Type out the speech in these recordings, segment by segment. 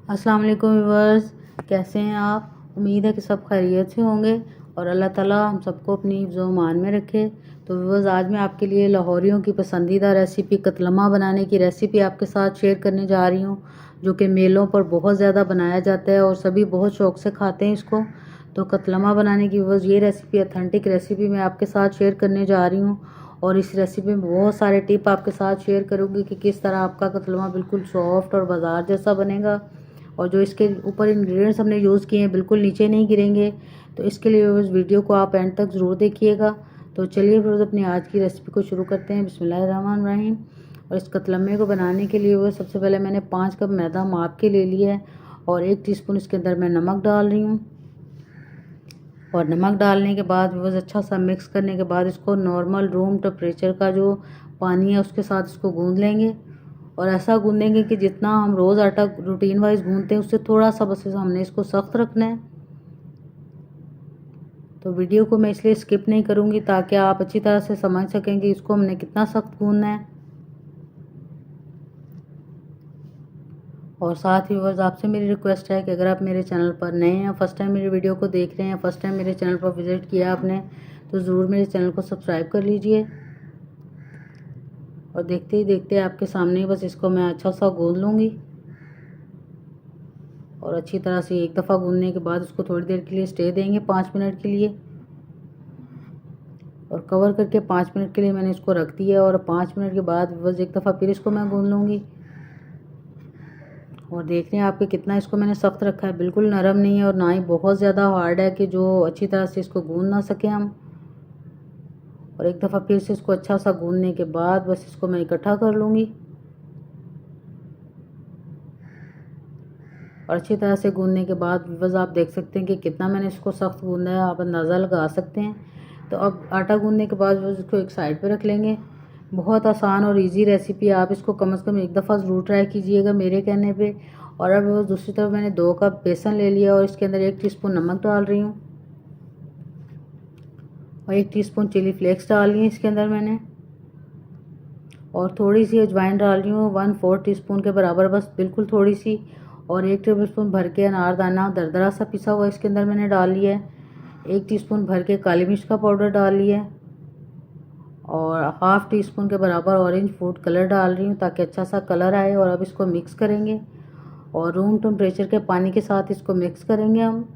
अस्सलाम वालेकुम व्यूअर्स, कैसे हैं आप। उम्मीद है कि सब खैरियत से होंगे और अल्लाह ताला हम सबको अपनी हिफ्ज़ मान में रखे। तो व्यूअर्स, आज मैं आपके लिए लाहौरियों की पसंदीदा रेसिपी कतलमा बनाने की रेसिपी आपके साथ शेयर करने जा रही हूँ, जो कि मेलों पर बहुत ज़्यादा बनाया जाता है और सभी बहुत शौक़ से खाते हैं इसको। तो कतलमा बनाने की व्यूअर्स ये रेसिपी ऑथेंटिक रेसिपी मैं आपके साथ शेयर करने जा रही हूँ और इस रेसिपी में बहुत सारे टिप आपके साथ शेयर करूँगी कि किस तरह आपका कतलमा बिल्कुल सॉफ्ट और बाज़ार जैसा बनेगा और जो इसके ऊपर इंग्रेडिएंट्स हमने यूज़ किए हैं बिल्कुल नीचे नहीं गिरेंगे। तो इसके लिए उस वीडियो को आप एंड तक ज़रूर देखिएगा। तो चलिए फिर अपनी आज की रेसिपी को शुरू करते हैं। बिस्मिल्लाहिर्रहमानिर्रहीम। और इस कतलमे को बनाने के लिए वो सबसे पहले मैंने 5 कप मैदा माप के ले लिया है और 1 टीस्पून इसके अंदर मैं नमक डाल रही हूँ। और नमक डालने के बाद बस अच्छा सा मिक्स करने के बाद इसको नॉर्मल रूम टेम्परेचर का जो पानी है उसके साथ इसको गूँध लेंगे और ऐसा गूँधेंगे कि जितना हम रोज़ आटा रूटीन वाइज गूँधते हैं उससे थोड़ा सा बस हमने इसको सख्त रखना है। तो वीडियो को मैं इसलिए स्किप नहीं करूँगी ताकि आप अच्छी तरह से समझ सकें कि इसको हमने कितना सख्त गूँधना है। और साथ ही बस आपसे मेरी रिक्वेस्ट है कि अगर आप मेरे चैनल पर नए हैं, फर्स्ट टाइम मेरी वीडियो को देख रहे हैं, फर्स्ट टाइम मेरे चैनल पर विज़िट किया आपने, तो ज़रूर मेरे चैनल को सब्सक्राइब कर लीजिए। और देखते ही देखते आपके सामने बस इसको मैं अच्छा सा गूँध लूँगी और अच्छी तरह से एक दफ़ा गूँधने के बाद उसको थोड़ी देर के लिए स्टे देंगे 5 मिनट के लिए। और कवर करके 5 मिनट के लिए मैंने इसको रख दिया और 5 मिनट के बाद बस एक दफ़ा फिर इसको मैं गूँध लूँगी। और देख रहे हैं आपके कितना इसको मैंने सख्त रखा है, बिल्कुल नरम नहीं है और ना ही बहुत ज़्यादा हार्ड है कि जो अच्छी तरह से इसको गूँध ना सके हम। और एक दफ़ा फिर से इसको अच्छा सा गूँधने के बाद बस इसको मैं इकट्ठा कर लूँगी और अच्छी तरह से गूँधने के बाद बस आप देख सकते हैं कि कितना मैंने इसको सख्त गूँधा है, आप अंदाज़ा लगा सकते हैं। तो अब आटा गूँधने के बाद बस इसको एक साइड पे रख लेंगे। बहुत आसान और इजी रेसिपी, आप इसको कम से कम एक दफ़ा ज़रूर ट्राई कीजिएगा मेरे कहने पे। और अब दूसरी तरफ मैंने 2 कप बेसन ले लिया और इसके अंदर 1 टीस्पून नमक डाल रही हूँ और 1 टीस्पून चिली फ्लेक्स डाल रही हूँ इसके अंदर मैंने, और थोड़ी सी अजवाइन डाल रही हूँ 1/4 टीस्पून के बराबर, बस बिल्कुल थोड़ी सी। और 1 टेबलस्पून भर के अनारदाना दरदरा सा पिसा हुआ इसके अंदर मैंने डाल लिया है। 1 टीस्पून भर के काली मिर्च का पाउडर डाल लिया है और हाफ़ टी स्पून के बराबर ऑरेंज फूड कलर डाल रही हूँ ताकि अच्छा सा कलर आए। और अब इसको मिक्स करेंगे और रूम टेम्परेचर के पानी के साथ इसको मिक्स करेंगे हम,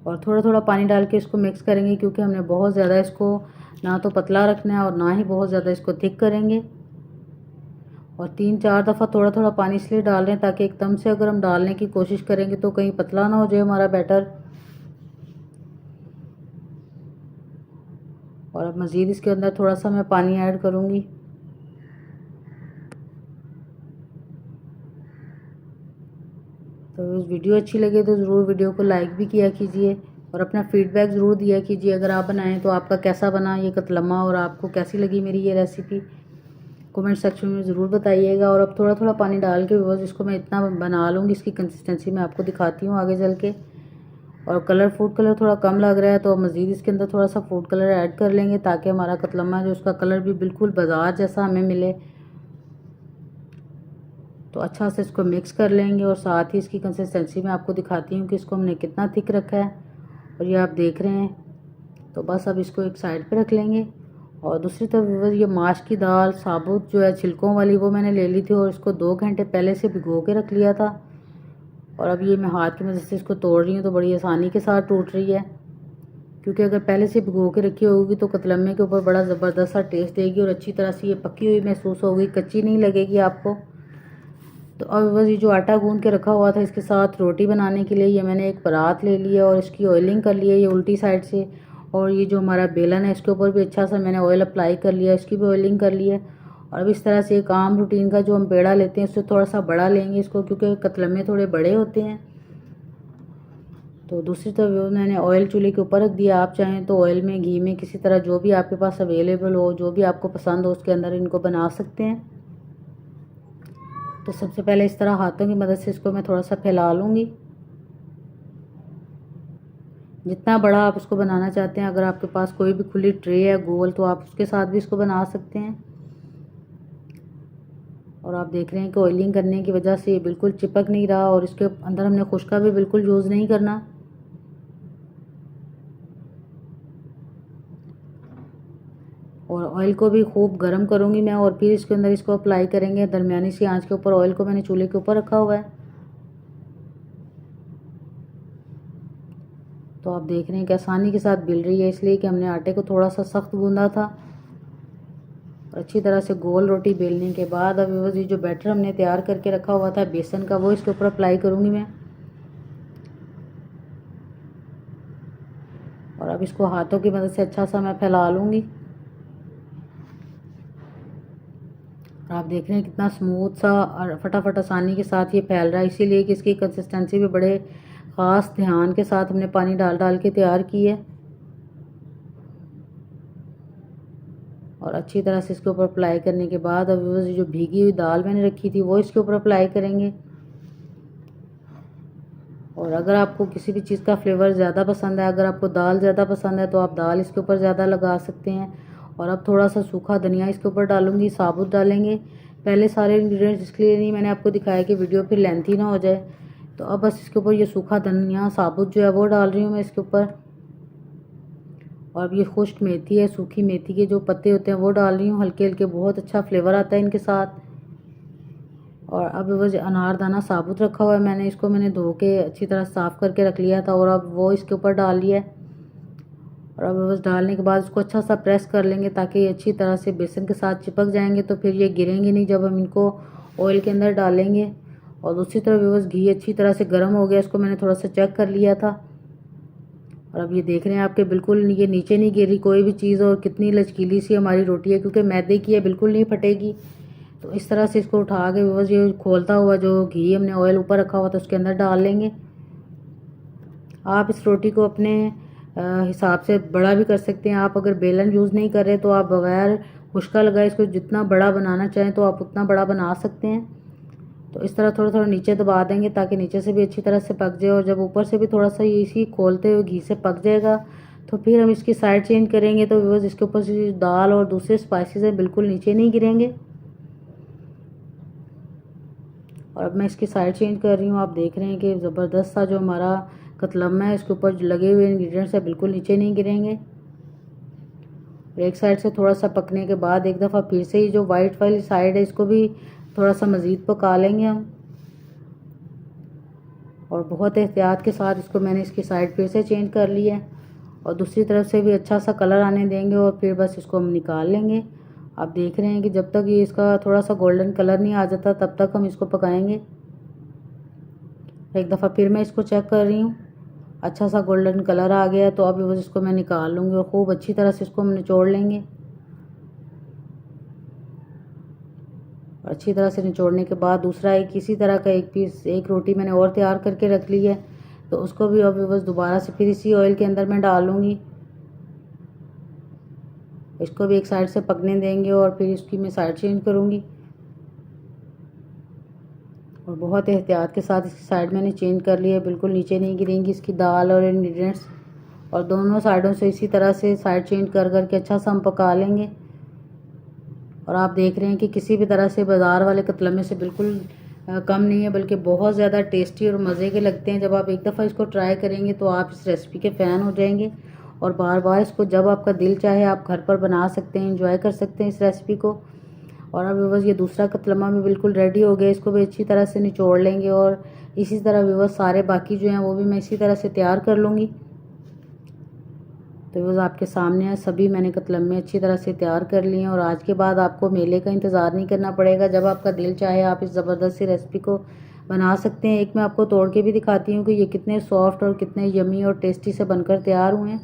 और थोड़ा थोड़ा पानी डाल के इसको मिक्स करेंगे क्योंकि हमने बहुत ज़्यादा इसको ना तो पतला रखना है और ना ही बहुत ज़्यादा इसको थिक करेंगे। और 3-4 दफ़ा थोड़ा थोड़ा पानी इसलिए डाल रहे हैं ताकि एकदम से अगर हम डालने की कोशिश करेंगे तो कहीं पतला ना हो जाए हमारा बैटर। और अब मज़ीद इसके अंदर थोड़ा सा मैं पानी ऐड करूँगी। तो वीडियो अच्छी लगे तो ज़रूर वीडियो को लाइक भी किया कीजिए और अपना फीडबैक ज़रूर दिया कीजिए अगर आप बनाएं तो आपका कैसा बना ये कतलमा और आपको कैसी लगी मेरी ये रेसिपी, कमेंट सेक्शन में ज़रूर बताइएगा। और अब थोड़ा थोड़ा पानी डाल के बस इसको मैं इतना बना लूँगी, इसकी कंसिस्टेंसी मैं आपको दिखाती हूँ आगे चल के। और फूड कलर थोड़ा कम लग रहा है तो मज़ीद इसके अंदर थोड़ा सा फूड कलर ऐड कर लेंगे ताकि हमारा कतलमा जो उसका कलर भी बिल्कुल बाज़ार जैसा हमें मिले। तो अच्छा से इसको मिक्स कर लेंगे और साथ ही इसकी कंसिस्टेंसी मैं आपको दिखाती हूँ कि इसको हमने कितना थिक रखा है और ये आप देख रहे हैं। तो बस अब इसको एक साइड पे रख लेंगे। और दूसरी तरफ ये माश की दाल साबुत जो है छिलकों वाली वो मैंने ले ली थी और इसको 2 घंटे पहले से भिगो के रख लिया था। और अब ये मैं हाथ की मदद से इसको तोड़ रही हूँ तो बड़ी आसानी के साथ टूट रही है, क्योंकि अगर पहले से भिगो के रखी होगी तो कतलमे के ऊपर बड़ा ज़बरदस्त सा टेस्ट देगी और अच्छी तरह से ये पकी हुई महसूस होगी, कच्ची नहीं लगेगी आपको। तो अब बस ये जो आटा गूंद के रखा हुआ था इसके साथ रोटी बनाने के लिए ये मैंने एक परात ले लिया और इसकी ऑयलिंग कर लिया ये उल्टी साइड से। और ये जो हमारा बेलन है इसके ऊपर भी अच्छा सा मैंने ऑयल अप्लाई कर लिया, इसकी भी ऑयलिंग कर लिया। और अब इस तरह से एक आम रूटीन का जो हम पेड़ा लेते हैं उससे थोड़ा सा बड़ा लेंगे इसको, क्योंकि कतलमे थोड़े बड़े होते हैं। तो दूसरी तरफ मैंने ऑयल चूल्हे के ऊपर रख दिया। आप चाहें तो ऑयल में, घी में, किसी तरह जो भी आपके पास अवेलेबल हो, जो भी आपको पसंद हो उसके अंदर इनको बना सकते हैं। तो सबसे पहले इस तरह हाथों की मदद से इसको मैं थोड़ा सा फैला लूँगी। जितना बड़ा आप इसको बनाना चाहते हैं, अगर आपके पास कोई भी खुली ट्रे है गोल तो आप उसके साथ भी इसको बना सकते हैं। और आप देख रहे हैं कि ऑयलिंग करने की वजह से ये बिल्कुल चिपक नहीं रहा और इसके अंदर हमने खुश्का भी बिल्कुल यूज़ नहीं करना। और ऑयल को भी खूब गर्म करूँगी मैं और फिर इसके अंदर इसको अप्लाई करेंगे। दरमियानी सी आंच के ऊपर ऑयल को मैंने चूल्हे के ऊपर रखा हुआ है। तो आप देख रहे हैं कि आसानी के साथ बिल रही है, इसलिए कि हमने आटे को थोड़ा सा सख्त गूंदा था। और अच्छी तरह से गोल रोटी बेलने के बाद अब ये जो बैटर हमने तैयार करके रखा हुआ था बेसन का, वो इसके ऊपर अप्लाई करूँगी मैं। और अब इसको हाथों की मदद से अच्छा सा मैं फैला लूँगी। आप देख रहे हैं कितना स्मूथ सा और फटाफट आसानी के साथ ये फैल रहा है, इसीलिए कि इसकी कंसिस्टेंसी भी बड़े ख़ास ध्यान के साथ हमने पानी डाल डाल के तैयार की है। और अच्छी तरह से इसके ऊपर अप्लाई करने के बाद अब जो भीगी हुई दाल मैंने रखी थी वो इसके ऊपर अप्लाई करेंगे। और अगर आपको किसी भी चीज़ का फ्लेवर ज़्यादा पसंद है, अगर आपको दाल ज़्यादा पसंद है तो आप दाल इसके ऊपर ज़्यादा लगा सकते हैं। और अब थोड़ा सा सूखा धनिया इसके ऊपर डालूंगी, साबुत डालेंगे। पहले सारे इंग्रेडिएंट्स इसलिए नहीं मैंने आपको दिखाया कि वीडियो फिर लेंथी ना हो जाए। तो अब बस इसके ऊपर ये सूखा धनिया साबुत जो है वो डाल रही हूँ मैं इसके ऊपर। और अब ये खुश्क मेथी है, सूखी मेथी के जो पत्ते होते हैं वो डाल रही हूँ हल्के हल्के, बहुत अच्छा फ्लेवर आता है इनके साथ। और अब वो अनारदाना साबुत रखा हुआ है मैंने, इसको मैंने धो के अच्छी तरह साफ़ करके रख लिया था और अब वो इसके ऊपर डाल लिया है। और अब बस डालने के बाद इसको अच्छा सा प्रेस कर लेंगे ताकि ये अच्छी तरह से बेसन के साथ चिपक जाएंगे, तो फिर ये गिरेंगे नहीं जब हम इनको ऑयल के अंदर डालेंगे। और दूसरी तरफ बस घी अच्छी तरह से गर्म हो गया, इसको मैंने थोड़ा सा चेक कर लिया था। और अब ये देख रहे हैं आपके बिल्कुल ये नीचे नहीं गिरी कोई भी चीज़, और कितनी लचकीली सी हमारी रोटी है, क्योंकि मैदे की है, बिल्कुल नहीं फटेगी। तो इस तरह से इसको उठा के बस ये खोलता हुआ जो घी हमने ऑयल ऊपर रखा हुआ था उसके अंदर डाल लेंगे। आप इस रोटी को अपने हिसाब से बड़ा भी कर सकते हैं। आप अगर बेलन यूज़ नहीं कर रहे तो आप बगैर खुश्का लगाए इसको जितना बड़ा बनाना चाहें तो आप उतना बड़ा बना सकते हैं। तो इस तरह थोड़ा थोड़ा नीचे दबा देंगे ताकि नीचे से भी अच्छी तरह से पक जाए, और जब ऊपर से भी थोड़ा सा ये इसी खोलते हुए घी से पक जाएगा तो फिर हम इसकी साइड चेंज करेंगे। तो बस इसके ऊपर से दाल और दूसरे स्पाइसेस हैं बिल्कुल नीचे नहीं गिरेंगे। और अब मैं इसकी साइड चेंज कर रही हूँ। आप देख रहे हैं कि ज़बरदस्त सा जो हमारा कतलम्मा है इसके ऊपर लगे हुए इंग्रेडिएंट्स है बिल्कुल नीचे नहीं गिरेंगे। और एक साइड से थोड़ा सा पकने के बाद एक दफ़ा फिर से ये जो वाइट वाली साइड है इसको भी थोड़ा सा मज़ीद पका लेंगे हम। और बहुत एहतियात के साथ इसको मैंने इसकी साइड फिर से चेंज कर ली है और दूसरी तरफ से भी अच्छा सा कलर आने देंगे और फिर बस इसको हम निकाल लेंगे। आप देख रहे हैं कि जब तक ये इसका थोड़ा सा गोल्डन कलर नहीं आ जाता तब तक हम इसको पकाएंगे। एक दफ़ा फिर मैं इसको चेक कर रही हूँ, अच्छा सा गोल्डन कलर आ गया, तो अब बस इसको मैं निकाल लूँगी और खूब अच्छी तरह से इसको हम निचोड़ लेंगे। अच्छी तरह से निचोड़ने के बाद दूसरा एक इसी तरह का एक पीस एक रोटी मैंने और तैयार करके रख ली है, तो उसको भी अब बस दोबारा से फिर इसी ऑयल के अंदर मैं डालूँगी। इसको भी एक साइड से पकने देंगे और फिर इसकी मैं साइड चेंज करूँगी। और बहुत एहतियात के साथ इसकी साइड मैंने चेंज कर ली है, बिल्कुल नीचे नहीं गिरेंगी इसकी दाल और इंग्रेडिएंट्स। और दोनों साइडों से इसी तरह से साइड चेंज कर करके अच्छा सा हम पका लेंगे। और आप देख रहे हैं कि किसी भी तरह से बाज़ार वाले कतलमे से बिल्कुल कम नहीं है, बल्कि बहुत ज़्यादा टेस्टी और मज़े के लगते हैं। जब आप एक दफ़ा इसको ट्राई करेंगे तो आप इस रेसिपी के फ़ैन हो जाएंगे और बार बार इसको जब आपका दिल चाहे आप घर पर बना सकते हैं, इंजॉय कर सकते हैं इस रेसिपी को। और अब बस ये दूसरा कतलमा भी बिल्कुल रेडी हो गया, इसको भी अच्छी तरह से निचोड़ लेंगे और इसी तरह बस सारे बाकी जो हैं वो भी मैं इसी तरह से तैयार कर लूँगी। तो बस आपके सामने है, सभी मैंने कतलम्मे अच्छी तरह से तैयार कर लिए हैं। और आज के बाद आपको मेले का इंतज़ार नहीं करना पड़ेगा, जब आपका दिल चाहे आप इस ज़बरदस्त सी रेसिपी को बना सकते हैं। एक मैं आपको तोड़ के भी दिखाती हूँ कि ये कितने सॉफ्ट और कितने यमी और टेस्टी से बनकर तैयार हुए हैं।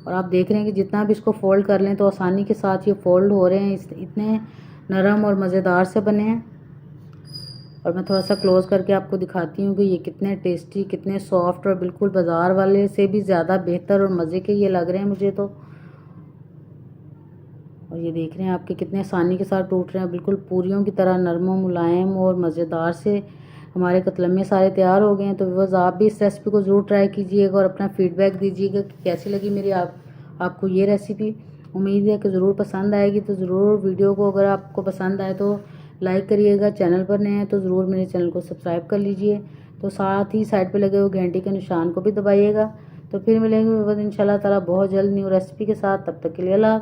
और आप देख रहे हैं कि जितना भी इसको फ़ोल्ड कर लें तो आसानी के साथ ये फ़ोल्ड हो रहे हैं, इतने नरम और मज़ेदार से बने हैं। और मैं थोड़ा सा क्लोज़ करके आपको दिखाती हूँ कि ये कितने टेस्टी, कितने सॉफ्ट और बिल्कुल बाज़ार वाले से भी ज़्यादा बेहतर और मज़े के ये लग रहे हैं मुझे तो। और ये देख रहे हैं आपके कितने आसानी के साथ टूट रहे हैं, बिल्कुल पूरियों की तरह नरम मुलायम और मज़ेदार से हमारे कतलम्मे सारे तैयार हो गए हैं। तो बस आप भी इस रेसिपी को ज़रूर ट्राई कीजिएगा और अपना फ़ीडबैक दीजिएगा कि कैसी लगी मेरी आपको ये रेसिपी। उम्मीद है कि ज़रूर पसंद आएगी। तो ज़रूर वीडियो को अगर आपको पसंद आए तो लाइक करिएगा। चैनल पर नए हैं तो ज़रूर मेरे चैनल को सब्सक्राइब कर लीजिए। तो साथ ही साइड पे लगे हुए घंटी के निशान को भी दबाइएगा। तो फिर मिलेंगे इंशाल्लाह ताला बहुत जल्द न्यू रेसिपी के साथ। तब तक के लिए अल्लाह।